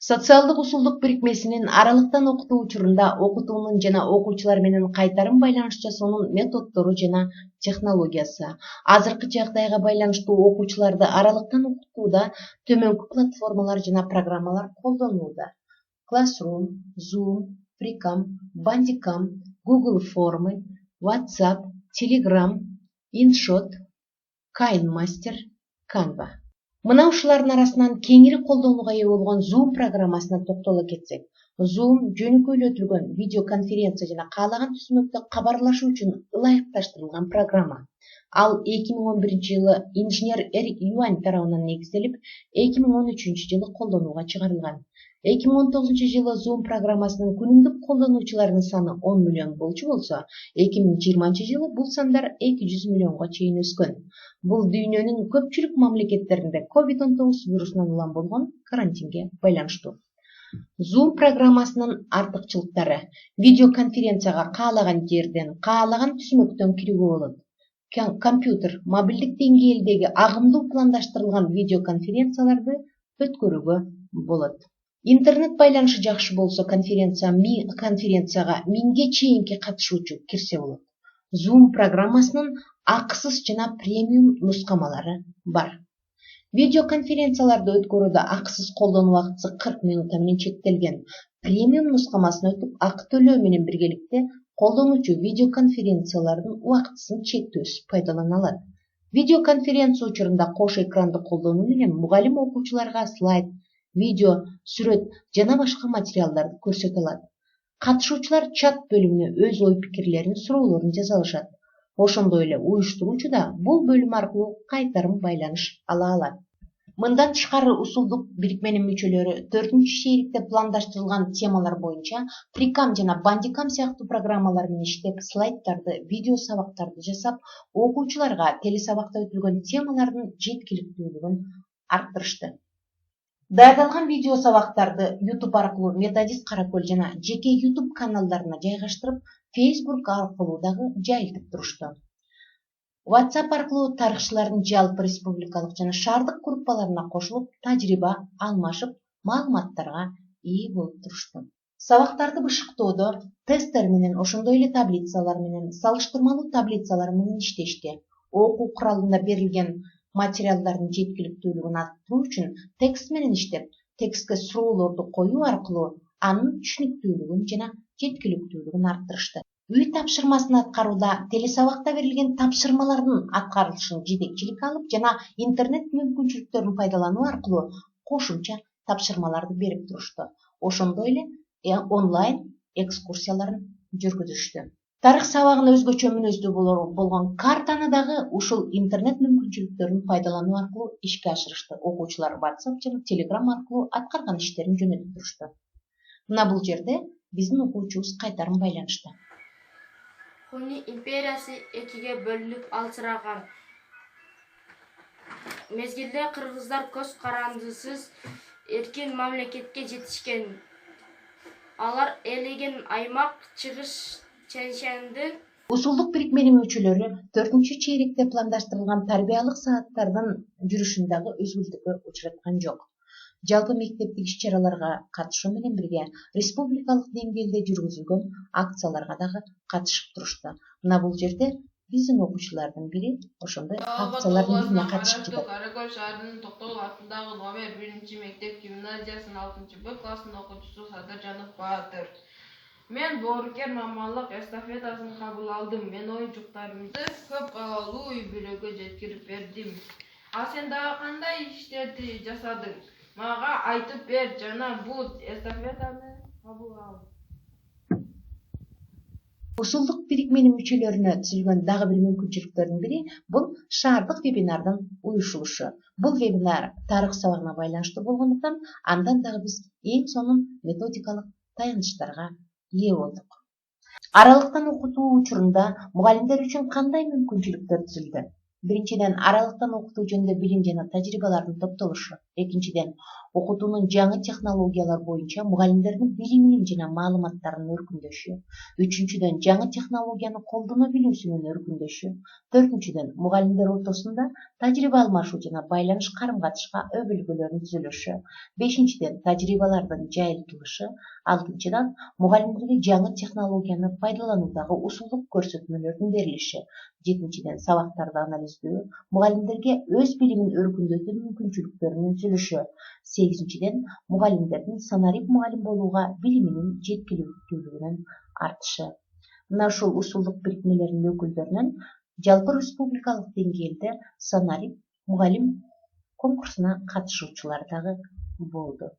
Социалдык усулдук бирикмесинин аралыктан окутуу учурунда окутуунун жана окуучулар менен кайтарым байланыш жасоонун методдору жана технологиясы. Азыркы жагдайга байланыштуу окуучуларды аралыктан окутууда төмөнкү платформалар жана программалар колдонулууда. Classroom, Zoom, Fricam, Bandicam, Google Формы, WhatsApp, Telegram, InShot, KineMaster, Canva. Мына ушулардын арасынан кеңири колдонууга ээ болгон Zoom программасына токтоло кетсек. Zoom жөнөкөйлөтүлгөн видеоконференция жана каалаган түзмөктө кабарлашуу үчүн ылайыкташтырылган программа. Ал 2011-жылы инженер Эр Юань тарабынан негизделип, 2013-жылы колдонууга чыгарылган. 2019-жылы Zoom программасынын күнүмдүк колдонуучуларынын саны 10 миллион болчу болсо, 2020-жылы бул сандар 200 миллионго чейин өскөн. Бул дүйнөнүн көпчүлүк мамлекеттеринде COVID-19 вирусунан улам болгон карантинге байланыштуу. Zoom программасынын артыкчылыктары: видеоконференцияга каалаган жерден, каалаган түзмөктөн кирүүгө болот. Компьютер, мобилдик деңгээлдеги агымдуу пландаштырылган видеоконференцияларды өткөрүүгө болот. Интернет байланышы жакшы болсо, конференцияга 1000ге чейинки катышуучу кирсе болот. Zoom программасынын акысыз жана премиум нускамалары бар. Видеоконференцияларды өткөрүүдө акысыз колдонуу убактысы 40 минутта менен чектелген. Премиум нускамасына өтүп, акы төлөө менен биргеликте колдонуучу видеоконференциялардын убактысын чектөөсүз пайдалана алат. Видеоконференция учурунда кош экранды колдонуу менен мугалим окуучуларга слайд, видео, сүрөт жана башка материалдарды көрсөтө алат. Катышуучулар чат бөлүмүнө өз ой-пикирлерин, суроолорун жаза алышат. Ошондой эле уюштуруучу да бул бөлүм аркылуу кайтарым байланыш ала алат. Мындан тышкары усулдук бирикменин мүчөлөрү 4-шерикте пландаштырылган темалар боюнча Fricam жана Bandicam сыяктуу программалар менен иштеп, слайддарды, видео сабактарды жасап, окуучуларга телесабакта өтүлгөн темалардын жеткиликтүүлүгүн арттырышты. Даярдалган видео сабактарды YouTube аркылуу Методист Каракөл жана жеке YouTube каналдарына жайгаштырып, Facebook аркылуу дагы жайылтып турушту. WhatsApp аркылуу тарыхчылардын жалпы республикалык жана шаардык группаларына кошулуп, тажрыйба алмашып, маалыматтарга ээ болуп турушту. Сабактарды бышыктоодо тесттер менен, ошондой эле таблицалар менен, салыштырмалуу таблицалар менен иштешти. Окуу куралында берилген материалдардын жеткиликтүүлүгүн арттыруу үчүн текст менен иштеп, текстке суроолорду коюу аркылуу анын түшүнүктүүлүгүн жана жеткиликтүүлүгүн арттырышты. Үй тапшырмасын аткарууда телесабакта берилген тапшырмалардын аткарылышын жетекчилик алып жана интернет мүмкүнчүлүктөрүн пайдалануу аркылуу кошумча тапшырмаларды берип турушту. Ошондой эле онлайн экскурсияларын жүргүзүштү. Тарых сабагына өзгөчө мүнөздүү болгон картаны дагы ушул интернет мүмкүнчүлүктөрүн пайдалануу аркылуу ишке ашырышты. Окуучулар WhatsApp жана Telegram аркылуу аткарган иштерин жөнөтүп турушту. Мына бул жерде биздин окуучубуз кайтарым байланышты. Хуни империясы экиге бөлүнүп алчыраган мезгилде кыргыздар көз карандысыз эркин мамлекетке жетишкен. Алар ээлеген аймак Чыгыш Чеченди. Усулдук бирикменин мүчөлөрү 4-чейректе пландаштырылган тарбиялык сааттардын жүрүшүн дагы өзгөртүүгө учраткан жок. Жалпы мектептик иш-чараларга катышуу менен бирге республикалык деңгээлде жүргүзүлгөн акцияларга дагы катышып турушту. Мына бул жерде биздин окуучулардын бири ошондой акциялардын бирине катышып жатат. Каракөл шаарынын Токтогул атындагы номер 1-мектеп гимназиясынын 6-Б классынын окуучусу Садыржанов Баатыр. Мен боорукер мамалык эстафетасын кабыл алдым. Мен оюнчуктарымды көп балалуу үй-бүлөгө жеткирип бердим. А сен дагы кандай иштерди жасадың? Мага айтып бер жана бул эстафетаны кабыл ал. Усулдук бирикменин мүчөлөрүнө түзүлгөн дагы бир мүмкүнчүлүктөрдүн бири бул шаардык вебинардын уюшулушу. Бул вебинар тарых сабагына байланыштуу болгондуктан андан дагы биз эң сонун методикалык таянычтарга ээ болдук. Аралыктан окутуу учурунда мугалимдер үчүн кандай мүмкүнчүлүктөр түзүлдү? Биринчиден, аралыктан окутуу жөнүндө билим жана тажрыйбалардын топтолушу. Экинчиден, окутуунун жаңы технологиялар боюнча мугалимдердин билиминин жана маалыматтарынын өркүндөшү. Үчүнчүдөн, жаңы технологияны колдоно билүүсүнүн өркүндөшү. Төртүнчүдөн, мугалимдер ортосунда тажрыйба алмашуу жана байланыш карым-катышка өбөлгөлөрүнүн түзүлүшү. Бешинчиден, тажрыйбалардын жайылтылышы. Алтынчыдан, мугалимдерге жаңы технологияны пайдалануудагы усулдук көрсөтмөлөрдүн берилиши. Жетинчиден, сабактарды анализдөө, мугалимдерге өз билимин өркүндөтүү мүмкүнчүлүктөрүнүн түзүлүшү. Сегизинчиден, мугалимдердин санарип мугалим болууга билиминин жеткиликтүүлүгүнүн артышы. Мына ушул усулдук бирикмелеринин өкүлдөрүнөн жалпы республикалык деңгээлде санарип мугалим конкурсуна катышуучулар дагы болду.